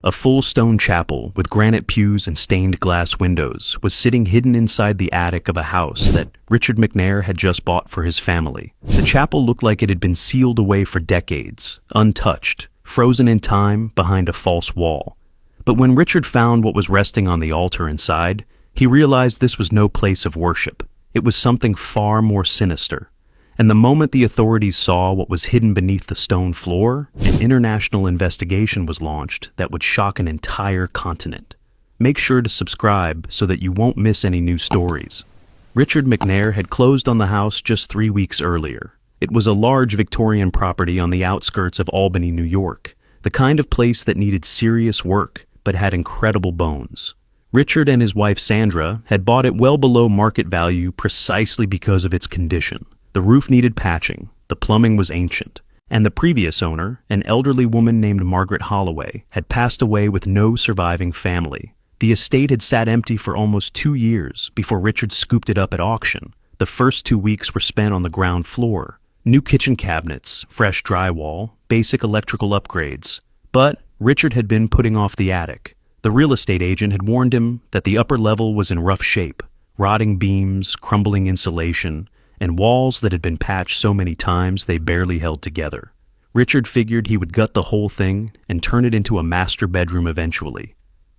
A full stone chapel with granite pews and stained glass windows was sitting hidden inside the attic of a house that Richard McNair had just bought for his family. The chapel looked like it had been sealed away for decades, untouched, frozen in time behind a false wall. But when Richard found what was resting on the altar inside, he realized this was no place of worship. It was something far more sinister. And the moment the authorities saw what was hidden beneath the stone floor, an international investigation was launched that would shock an entire continent. Make sure to subscribe so that you won't miss any new stories. Richard McNair had closed on the house just 3 weeks earlier. It was a large Victorian property on the outskirts of Albany, New York, the kind of place that needed serious work but had incredible bones. Richard and his wife Sandra had bought it well below market value precisely because of its condition. The roof needed patching, the plumbing was ancient, and the previous owner, an elderly woman named Margaret Holloway, had passed away with no surviving family. The estate had sat empty for almost 2 years before Richard scooped it up at auction. The first 2 weeks were spent on the ground floor. New kitchen cabinets, fresh drywall, basic electrical upgrades. But Richard had been putting off the attic. The real estate agent had warned him that the upper level was in rough shape, rotting beams, crumbling insulation, and walls that had been patched so many times they barely held together. Richard figured he would gut the whole thing and turn it into a master bedroom eventually.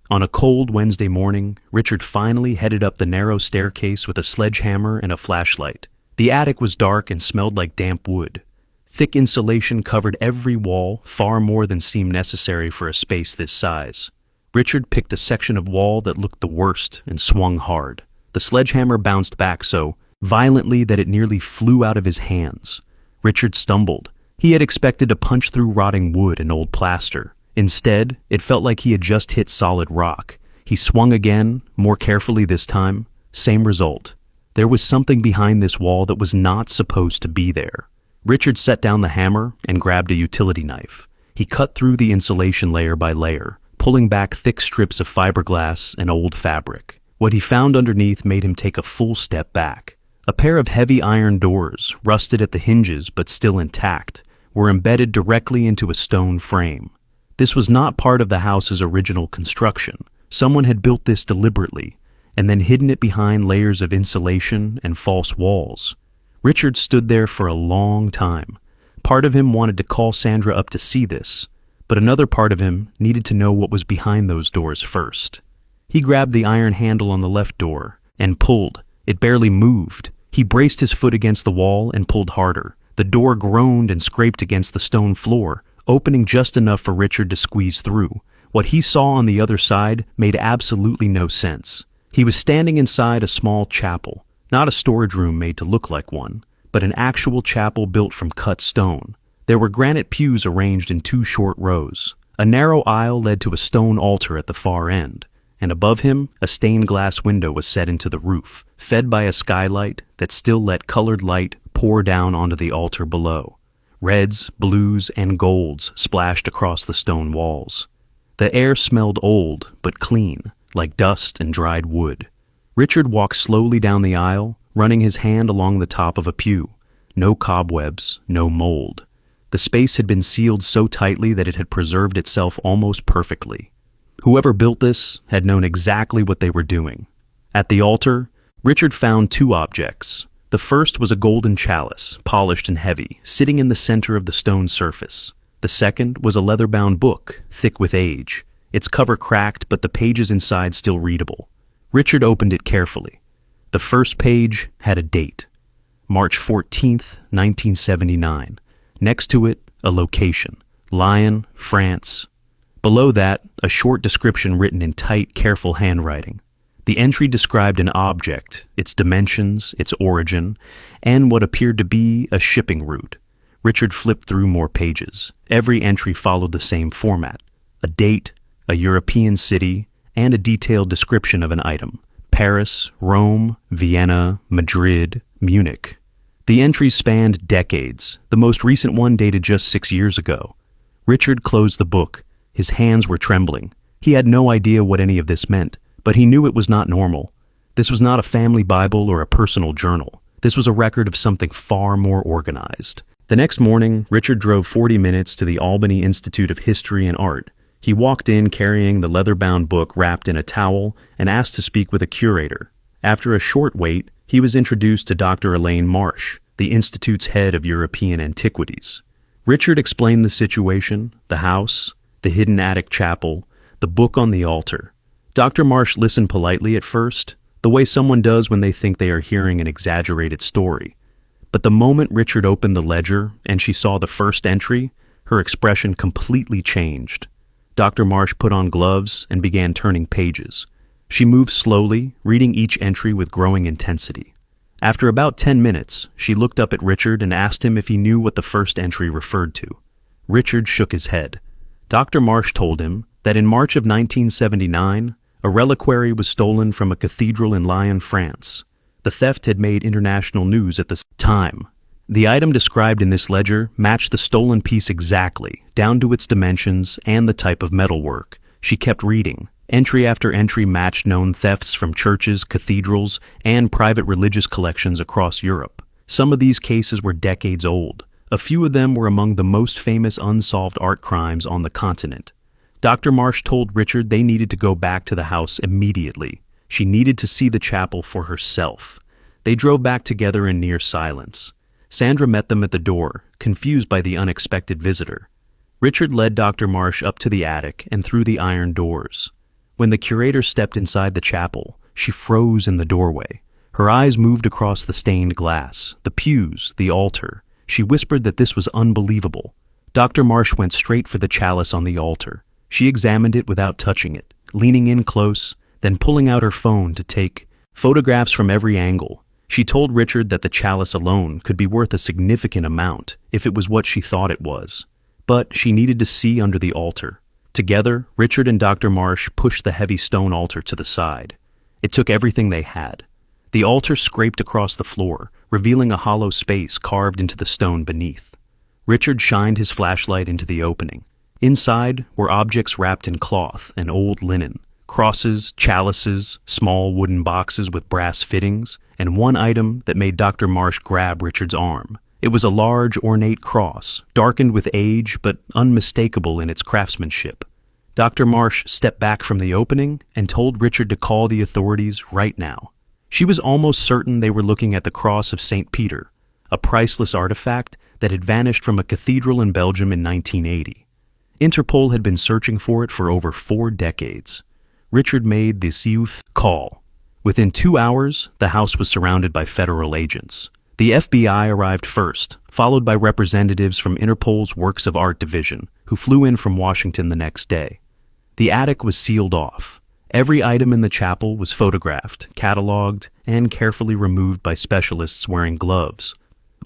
On a cold Wednesday morning, Richard finally headed up the narrow staircase with a sledgehammer and a flashlight. The attic was dark and smelled like damp wood. Thick insulation covered every wall, far more than seemed necessary for a space this size. Richard picked a section of wall that looked the worst and swung hard. The sledgehammer bounced back so violently that it nearly flew out of his hands. Richard stumbled. He had expected to punch through rotting wood and old plaster. Instead, it felt like he had just hit solid rock. He swung again, more carefully this time. Same result. There was something behind this wall that was not supposed to be there. Richard set down the hammer and grabbed a utility knife. He cut through the insulation layer by layer, pulling back thick strips of fiberglass and old fabric. What he found underneath made him take a full step back. A pair of heavy iron doors, rusted at the hinges but still intact, were embedded directly into a stone frame. This was not part of the house's original construction. Someone had built this deliberately, and then hidden it behind layers of insulation and false walls. Richard stood there for a long time. Part of him wanted to call Sandra up to see this, but another part of him needed to know what was behind those doors first. He grabbed the iron handle on the left door and pulled. It barely moved. He braced his foot against the wall and pulled harder. The door groaned and scraped against the stone floor, opening just enough for Richard to squeeze through. What he saw on the other side made absolutely no sense. He was standing inside a small chapel, not a storage room made to look like one, but an actual chapel built from cut stone. There were granite pews arranged in 2 short rows. A narrow aisle led to a stone altar at the far end, and above him, a stained glass window was set into the roof, fed by a skylight that still let colored light pour down onto the altar below. Reds, blues, and golds splashed across the stone walls. The air smelled old but clean, like dust and dried wood. Richard walked slowly down the aisle, running his hand along the top of a pew. No cobwebs, no mold. The space had been sealed so tightly that it had preserved itself almost perfectly. Whoever built this had known exactly what they were doing. At the altar, Richard found 2 objects. The first was a golden chalice, polished and heavy, sitting in the center of the stone surface. The second was a leather-bound book, thick with age. Its cover cracked, but the pages inside still readable. Richard opened it carefully. The first page had a date, March 14th, 1979. Next to it, a location, Lyon, France. Below that, a short description written in tight, careful handwriting. The entry described an object, its dimensions, its origin, and what appeared to be a shipping route. Richard flipped through more pages. Every entry followed the same format: a date, a European city, and a detailed description of an item: Paris, Rome, Vienna, Madrid, Munich. The entries spanned decades. The most recent one dated just 6 years ago. Richard closed the book. His hands were trembling. He had no idea what any of this meant, but he knew it was not normal. This was not a family Bible or a personal journal. This was a record of something far more organized. The next morning, Richard drove 40 minutes to the Albany Institute of History and Art. He walked in carrying the leather-bound book wrapped in a towel and asked to speak with a curator. After a short wait, he was introduced to Dr. Elaine Marsh, the Institute's head of European antiquities. Richard explained the situation, the house, the hidden attic chapel, the book on the altar. Dr. Marsh listened politely at first, the way someone does when they think they are hearing an exaggerated story. But the moment Richard opened the ledger and she saw the first entry, her expression completely changed. Dr. Marsh put on gloves and began turning pages. She moved slowly, reading each entry with growing intensity. After about 10 minutes, she looked up at Richard and asked him if he knew what the first entry referred to. Richard shook his head. Dr. Marsh told him that in March of 1979, a reliquary was stolen from a cathedral in Lyon, France. The theft had made international news at the time. The item described in this ledger matched the stolen piece exactly, down to its dimensions and the type of metalwork. She kept reading. Entry after entry matched known thefts from churches, cathedrals, and private religious collections across Europe. Some of these cases were decades old. A few of them were among the most famous unsolved art crimes on the continent. Dr. Marsh told Richard they needed to go back to the house immediately. She needed to see the chapel for herself. They drove back together in near silence. Sandra met them at the door, confused by the unexpected visitor. Richard led Dr. Marsh up to the attic and through the iron doors. When the curator stepped inside the chapel, she froze in the doorway. Her eyes moved across the stained glass, the pews, the altar. She whispered that this was unbelievable. Dr. Marsh went straight for the chalice on the altar. She examined it without touching it, leaning in close, then pulling out her phone to take photographs from every angle. She told Richard that the chalice alone could be worth a significant amount if it was what she thought it was. But she needed to see under the altar. Together, Richard and Dr. Marsh pushed the heavy stone altar to the side. It took everything they had. The altar scraped across the floor, revealing a hollow space carved into the stone beneath. Richard shined his flashlight into the opening. Inside were objects wrapped in cloth and old linen, crosses, chalices, small wooden boxes with brass fittings, and one item that made Dr. Marsh grab Richard's arm. It was a large, ornate cross, darkened with age but unmistakable in its craftsmanship. Dr. Marsh stepped back from the opening and told Richard to call the authorities right now. She was almost certain they were looking at the cross of St. Peter, a priceless artifact that had vanished from a cathedral in Belgium in 1980. Interpol had been searching for it for over 4 decades. Richard made the CIUF call. Within 2 hours, the house was surrounded by federal agents. The FBI arrived first, followed by representatives from Interpol's Works of Art division, who flew in from Washington the next day. The attic was sealed off. Every item in the chapel was photographed, cataloged, and carefully removed by specialists wearing gloves.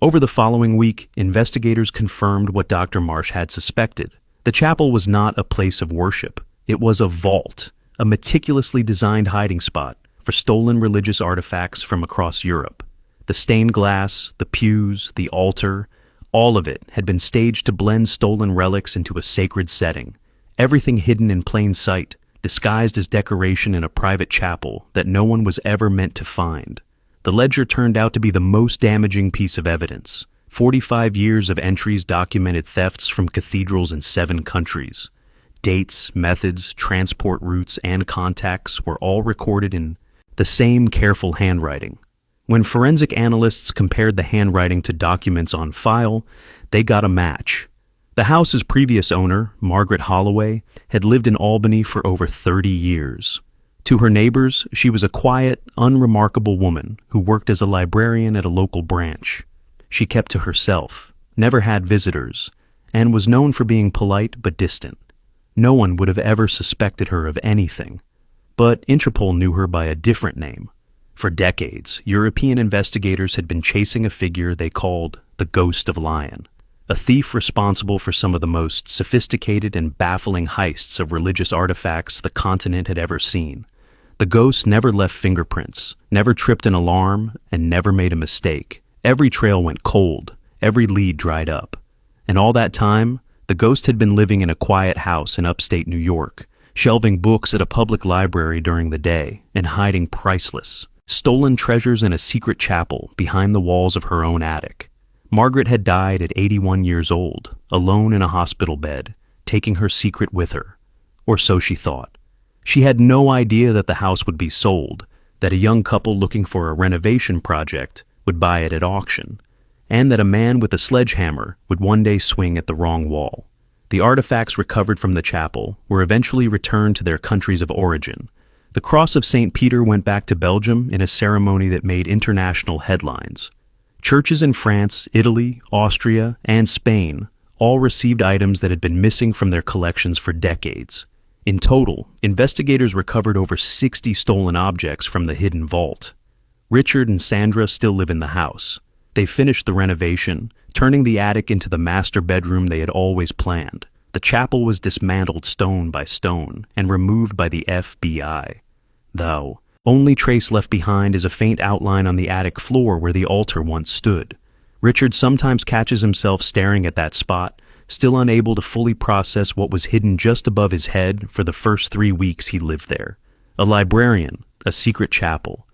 Over the following week, investigators confirmed what Dr. Marsh had suspected. The chapel was not a place of worship. It was a vault, a meticulously designed hiding spot for stolen religious artifacts from across Europe. The stained glass, the pews, the altar, all of it had been staged to blend stolen relics into a sacred setting. Everything hidden in plain sight, disguised as decoration in a private chapel that no one was ever meant to find. The ledger turned out to be the most damaging piece of evidence. 45 years of entries documented thefts from cathedrals in 7 countries. Dates, methods, transport routes, and contacts were all recorded in the same careful handwriting. When forensic analysts compared the handwriting to documents on file, they got a match. The house's previous owner, Margaret Holloway, had lived in Albany for over 30 years. To her neighbors, she was a quiet, unremarkable woman who worked as a librarian at a local branch. She kept to herself, never had visitors, and was known for being polite but distant. No one would have ever suspected her of anything. But Interpol knew her by a different name. For decades, European investigators had been chasing a figure they called the Ghost of Lyon, a thief responsible for some of the most sophisticated and baffling heists of religious artifacts the continent had ever seen. The ghost never left fingerprints, never tripped an alarm, and never made a mistake. Every trail went cold, every lead dried up. And all that time, the ghost had been living in a quiet house in upstate New York, shelving books at a public library during the day and hiding priceless, stolen treasures in a secret chapel behind the walls of her own attic. Margaret had died at 81 years old, alone in a hospital bed, taking her secret with her. or so she thought. She had no idea that the house would be sold, that a young couple looking for a renovation project would buy it at auction, and that a man with a sledgehammer would one day swing at the wrong wall. The artifacts recovered from the chapel were eventually returned to their countries of origin. The Cross of St. Peter went back to Belgium in a ceremony that made international headlines. Churches in France, Italy, Austria, and Spain all received items that had been missing from their collections for decades. In total, investigators recovered over 60 stolen objects from the hidden vault. Richard and Sandra still live in the house. They finished the renovation, turning the attic into the master bedroom they had always planned. The chapel was dismantled stone by stone and removed by the FBI. Though, only trace left behind is a faint outline on the attic floor where the altar once stood. Richard sometimes catches himself staring at that spot, still unable to fully process what was hidden just above his head for the first 3 weeks he lived there. A librarian, a secret chapel,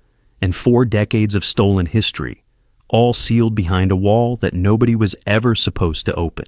and 4 decades of stolen history, all sealed behind a wall that nobody was ever supposed to open.